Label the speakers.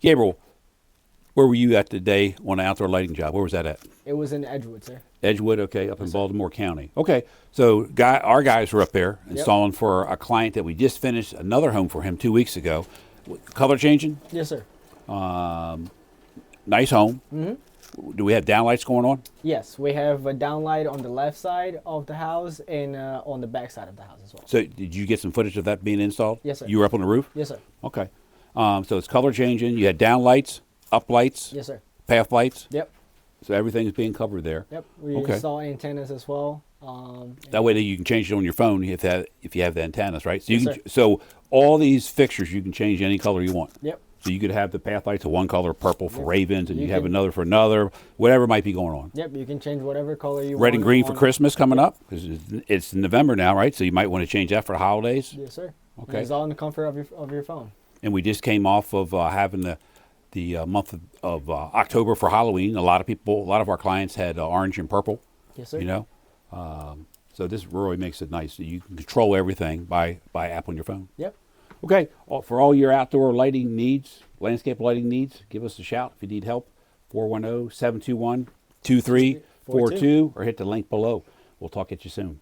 Speaker 1: Gabriel, where were you at today on an outdoor lighting job? Where was that at?
Speaker 2: It was in Edgewood, sir.
Speaker 1: Edgewood, okay, up in Baltimore County. Okay, so our guys were up there installing for a client that we just finished another home for him 2 weeks ago. Color changing?
Speaker 2: Yes, sir.
Speaker 1: Nice home. Mm-hmm. Do we have downlights going on?
Speaker 2: Yes, we have a downlight on the left side of the house and on the back side of the house as well.
Speaker 1: So did you get some footage of that being installed?
Speaker 2: Yes, sir.
Speaker 1: You were up on the roof?
Speaker 2: Yes, sir.
Speaker 1: Okay. So it's color changing. You had downlights, uplights,
Speaker 2: Yes, sir.
Speaker 1: path lights.
Speaker 2: Yep.
Speaker 1: So everything is being covered there.
Speaker 2: Yep. We install antennas as well.
Speaker 1: That way that you can change it on your phone if you have the antennas, right? So
Speaker 2: Yes, sir.
Speaker 1: So all these fixtures you can change any color you want.
Speaker 2: Yep.
Speaker 1: So you could have the path lights of one color, purple for ravens, and
Speaker 2: You
Speaker 1: you have
Speaker 2: can-
Speaker 1: another for another, whatever might be going on.
Speaker 2: Yep. You can change whatever color you want.
Speaker 1: Red and green for
Speaker 2: on-
Speaker 1: Christmas coming up, because it's November now, right? So you might want to change that for the holidays.
Speaker 2: Yes, sir.
Speaker 1: Okay.
Speaker 2: And it's all in the comfort of your phone.
Speaker 1: And we just came off of having the month of October for Halloween. A lot of our clients had orange and purple.
Speaker 2: Yes, sir.
Speaker 1: You know, so this really makes it nice. You can control everything by app on your phone.
Speaker 2: Yep.
Speaker 1: Okay, for all your outdoor lighting needs, landscape lighting needs, give us a shout if you need help. 410-721-2342 or hit the link below. We'll talk at you soon.